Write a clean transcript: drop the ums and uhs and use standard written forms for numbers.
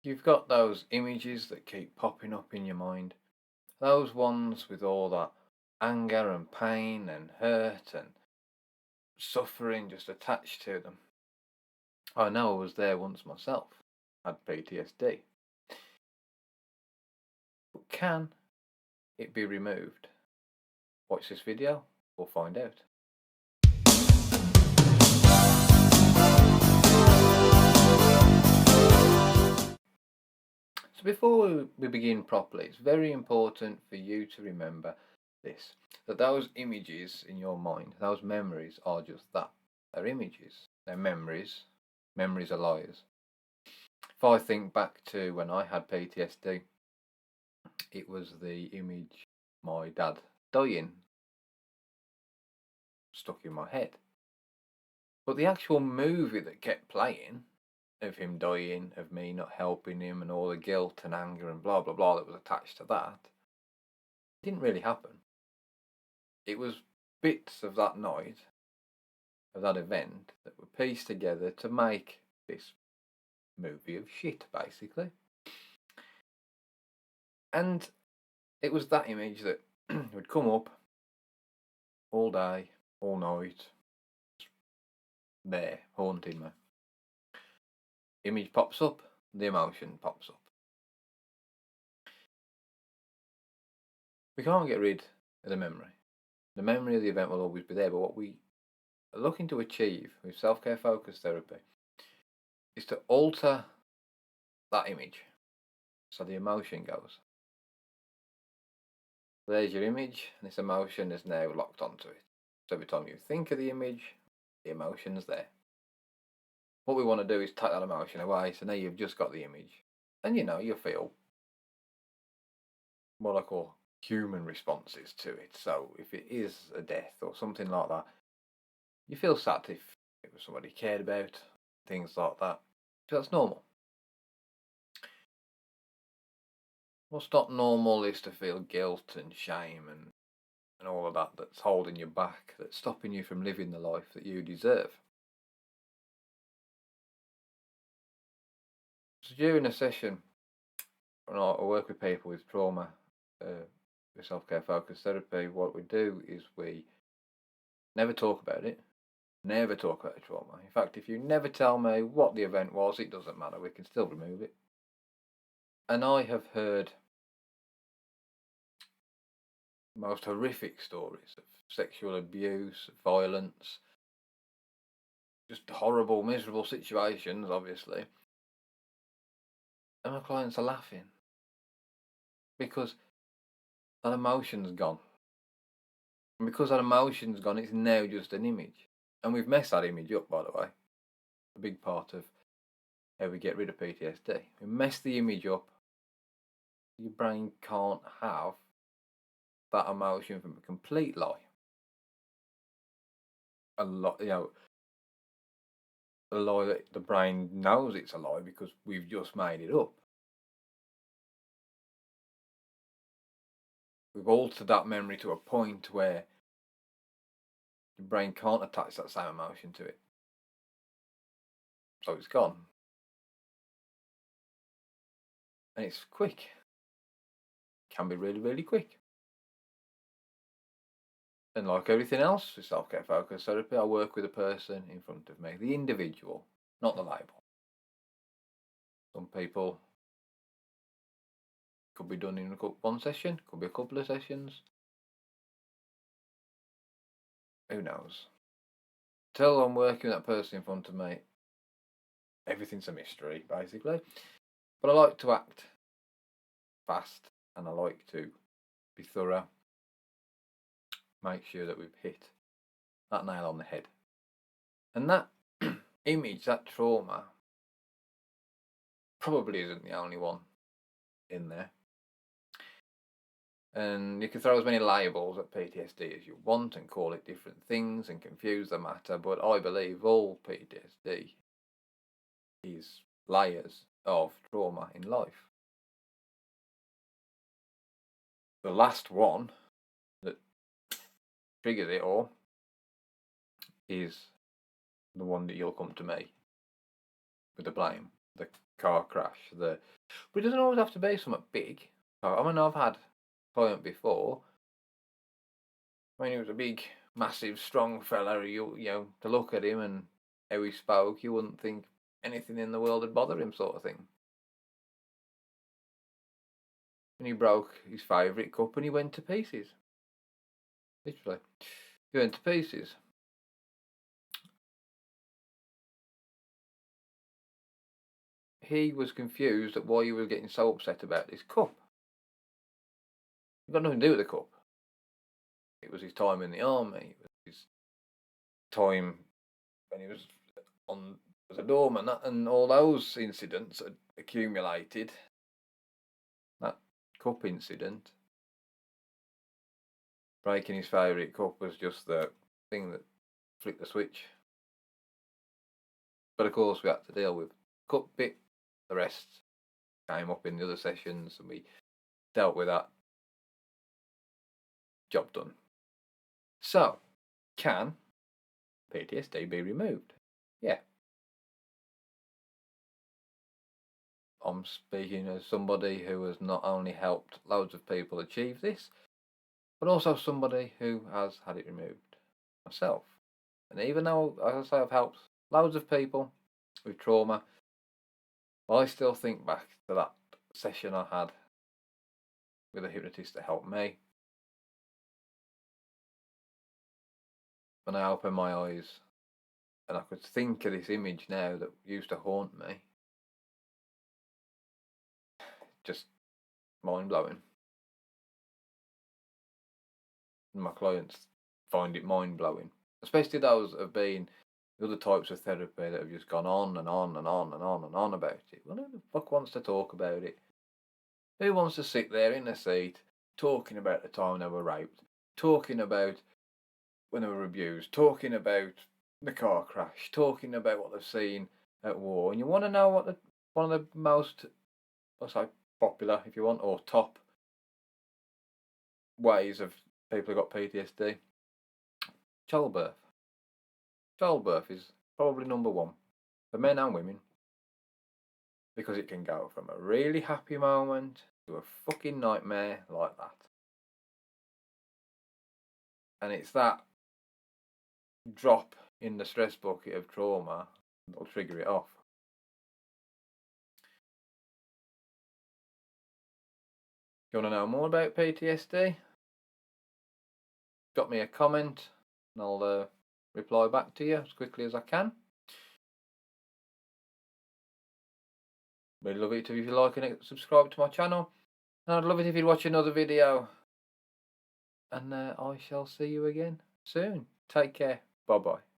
You've got those images that keep popping up in your mind. Those ones with all that anger and pain and hurt and suffering just attached to them. I know I was there once myself, had PTSD. But can it be removed? Watch this video, we'll find out. So before we begin properly, it's very important for you to remember this, that those images in your mind, those memories are just that. They're images. They're memories. Memories are liars. If I think back to when I had PTSD, it was the image my dad dying stuck in my head. But the actual movie that kept playing, of him dying, of me not helping him, and all the guilt and anger and blah blah blah that was attached to that, didn't really happen. It was bits of that night, of that event, that were pieced together to make this movie of shit, basically. And it was that image that would come up all day, all night, there, haunting me. Image pops up, the emotion pops up. We can't get rid of the memory. The memory of the event will always be there, but what we are looking to achieve with self-care focused therapy is to alter that image so the emotion goes. There's your image, and this emotion is now locked onto it. So every time you think of the image, the emotion's there. What we want to do is take that emotion away, so now you've just got the image. And you feel what I call human responses to it. So if it is a death or something like that, you feel sad if it was somebody you cared about, things like that. So that's normal. What's not normal is to feel guilt and shame and all of that that's holding you back, that's stopping you from living the life that you deserve. So during a session, when I work with people with trauma, with self-care focused therapy, what we do is we never talk about it, never talk about the trauma. In fact, if you never tell me what the event was, it doesn't matter, we can still remove it. And I have heard most horrific stories of sexual abuse, violence, just horrible, miserable situations, obviously. And my clients are laughing because that emotion's gone. And because that emotion's gone, it's now just an image. And we've messed that image up, by the way. A big part of how we get rid of PTSD. We mess the image up. Your brain can't have that emotion from a complete lie. A lie that the brain knows it's a lie because we've just made it up. We've altered that memory to a point where your brain can't attach that same emotion to it. So it's gone. And it's quick. It can be really, really quick. And like everything else with self-care focused therapy, I work with a person in front of me, the individual, not the label. Some people could be done in one session, could be a couple of sessions. Who knows? Till I'm working with that person in front of me, everything's a mystery, basically. But I like to act fast and I like to be thorough. Make sure that we've hit that nail on the head. And that image, that trauma, probably isn't the only one in there. And you can throw as many labels at PTSD as you want and call it different things and confuse the matter, but I believe all PTSD is layers of trauma in life. The last one that triggers it all is the one that you'll come to me with the blame, the car crash. But it doesn't always have to be something big. I mean, I've had a client before. I mean, he was a big, massive, strong fella. To look at him and how he spoke, you wouldn't think anything in the world would bother him, sort of thing. And he broke his favourite cup and he went to pieces. Literally. He went to pieces. He was confused at why he was getting so upset about this cup. It got nothing to do with the cup. It was his time in the army. It was his time when he was on as a doorman, and all those incidents had accumulated. That cup incident, breaking his favourite cup, was just the thing that flicked the switch. But of course, we had to deal with the cup bit. The rest came up in the other sessions, and we dealt with that. Job done. So, can PTSD be removed? Yeah. I'm speaking as somebody who has not only helped loads of people achieve this, but also somebody who has had it removed myself. And even though, as I say, I've helped loads of people with trauma, I still think back to that session I had with a hypnotist that helped me. When I opened my eyes and I could think of this image now that used to haunt me, just mind blowing. And my clients find it mind blowing, especially those that have been other types of therapy that have just gone on and on and on and on and on about it. Well, who the fuck wants to talk about it? Who wants to sit there in a seat talking about the time they were raped, talking about when they were abused, talking about the car crash, talking about what they've seen at war, and you want to know what one of the most, let's say, popular, if you want, or top ways of people who got PTSD? Childbirth. Childbirth is probably number one for men and women, because it can go from a really happy moment to a fucking nightmare like that. And it's that drop in the stress bucket of trauma that'll trigger it off. If you want to know more about PTSD, drop me a comment and I'll reply back to you as quickly as I can. Really love it if you like and subscribe to my channel. And I'd love it if you'd watch another video. And I shall see you again soon. Take care. Bye bye.